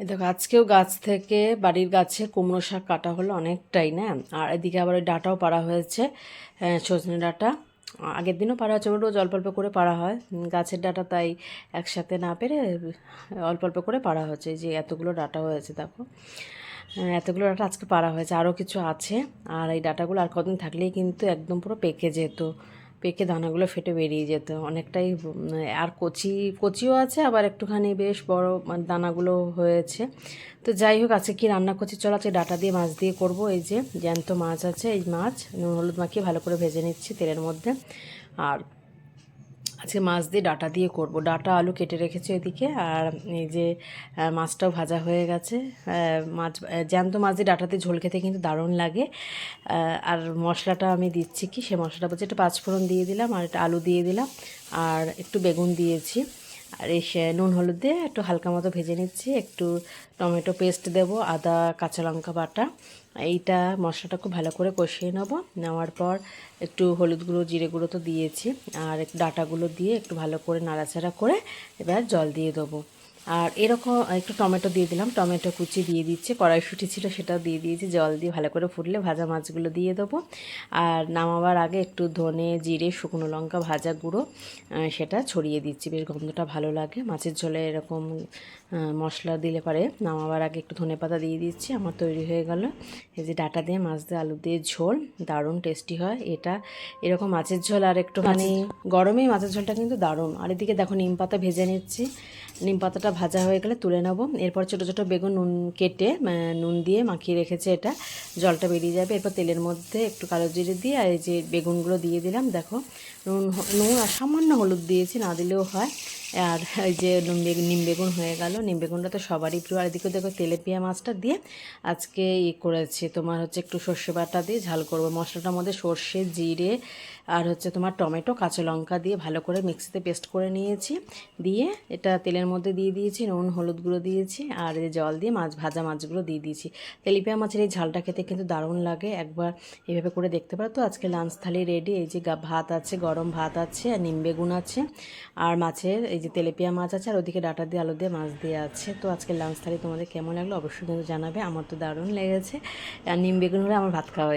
এই দেখো আজকেও গাছ থেকে বাড়ির গাছে কুমড়ো শাক কাটা হলো অনেকটাই না। আর এদিকে আবার ওই ডাঁটাও পাড়া হয়েছে, সজনে ডাঁটা। আগের দিনও পাড়া হচ্ছে, রোজ অল্প অল্প করে পাড়া হয় গাছের ডাঁটা, তাই একসাথে না পেরে অল্প অল্প করে পাড়া হচ্ছে। এই যে এতগুলো ডাঁটা হয়েছে দেখো, এতগুলো ডাঁটা আজকে পাড়া হয়েছে, আরও কিছু আছে। আর এই ডাঁটাগুলো আর কদিন থাকলেই কিন্তু একদম পুরো পেকে যেত, পেকে দানাগুলো ফেটে বেরিয়ে যেত অনেকটাই। আর কচিও আছে, আবার একটুখানি বেশ বড় মানে দানাগুলো হয়েছে। তো যাই হোক, আজকে কী রান্না করছি চলো, আজকে ডাঁটা দিয়ে মাছ দিয়ে করব। এই যে জ্যান্ত মাছ আছে, এই মাছ নুন হলুদ মাখিয়ে ভালো করে ভেজে নিচ্ছি তেলের মধ্যে। আর আজকে মাছ দিয়ে ডাঁটা দিয়ে করব। ডাঁটা আলু কেটে রেখেছি ওইদিকে, আর এই যে মাছটাও ভাজা হয়ে গেছে। মাছ জ্যান্ত মাছ দিয়ে ডাঁটা দিয়ে ঝোল খেতে কিন্তু দারুণ লাগে। আর মশলাটা আমি দিচ্ছি কি, সে মশলাটা বলছি, একটা পাঁচফোড়ন দিয়ে দিলাম, আর একটা আলু দিয়ে দিলাম, আর একটু বেগুন দিয়েছি। আর এই নুন হলুদ দিয়ে একটু হালকা মতো ভেজে নিচ্ছি। একটু টমেটো পেস্ট দেব, আদা কাঁচা লঙ্কা বাটা। এইটা মশলাটা খুব ভালো করে কষিয়ে নেব। নেওয়ার পর একটু হলুদ গুঁড়ো জিরে গুঁড়ো তো দিয়েছি, আর একটু ডাঁটাগুলো দিয়ে একটু ভালো করে নাড়াচাড়া করে এবার জল দিয়ে দেবো। আর এরকম একটু টমেটো দিয়ে দিলাম, টমেটো কুচি দিয়ে দিচ্ছি, কড়াইশুঁটি ছিল সেটাও দিয়ে দিয়েছি। জল দিয়ে ভালো করে ফুটলে ভাজা মাছগুলো দিয়ে দেবো। আর নামাবার আগে একটু ধনে জিরে শুকনো লঙ্কা ভাজা গুঁড়ো সেটা ছড়িয়ে দিচ্ছি, বেশ গন্ধটা ভালো লাগে মাছের ঝোলে। এরকম মশলা দিলে পারে নামাবার আগে একটু ধনেপাতা দিয়ে দিচ্ছি। আমার তৈরি হয়ে গেল এই যে ডাঁটা দিয়ে মাছ দিয়ে আলু দিয়ে ঝোল, দারুণ টেস্টি হয় এটা। এরকম মাছের ঝোল আর একটুখানি গরমেই মাছের ঝোলটা কিন্তু দারুণ। আর এদিকে দেখো নিম পাতা ভেজে নিচ্ছি, নিম পাতাটা ভাজা হয়ে গেলে তুলে নেব। এরপর ছোটো ছোটো বেগুন নুন কেটে নুন দিয়ে মাখিয়ে রেখেছে, এটা জলটা বেরিয়ে যাবে। এরপর তেলের মধ্যে একটু কালো জিরে দিয়ে আর এই যে বেগুনগুলো দিয়ে দিলাম। দেখো নুন আর সামান্য হলুদ দিয়েছি, না দিলেও হয়। আর এই যে নিম বেগুন হয়ে গেল। নিম বেগুনটা তো সবারই প্রিয়। আর এদিকে দেখো তেলেপিয়া মাছটা দিয়ে আজকে করেছি তোমার হচ্ছে একটু সর্ষে বাটা দিয়ে ঝাল করব। মশলাটার মধ্যে সর্ষে জিরে আর হচ্ছে তোমার টমেটো কাঁচা লঙ্কা দিয়ে ভালো করে মিক্সিতে পেস্ট করে নিয়েছি। দিয়ে এটা তেলের মধ্যে দিয়ে দিয়েছি, নুন হলুদ গুঁড়ো দিয়েছি, আর এই জল দিয়ে ভাজা মাছগুলো দিয়ে দিয়েছি। তেলিপিয়া মাছের এই ঝালটা খেতে কিন্তু দারুণ লাগে, একবার এভাবে করে দেখতে পারো। তো আজকে লাঞ্চ থালি রেডি। এই যে ভাত আছে, গরম ভাত আছে, আর নিম বেগুন আছে, আর মাছের এই যে তেলেপিয়া মাছ আছে, আর ওদিকে ডাঁটা দিয়ে আলু দিয়ে মাছ দিয়ে আছে। তো আজকে লাঞ্চ থালি তোমাদের কেমন লাগলো অবশ্যই কিন্তু জানাবে। আমার তো দারুণ লেগেছে, আর নিম বেগুন হলে আমার ভাত খাওয়া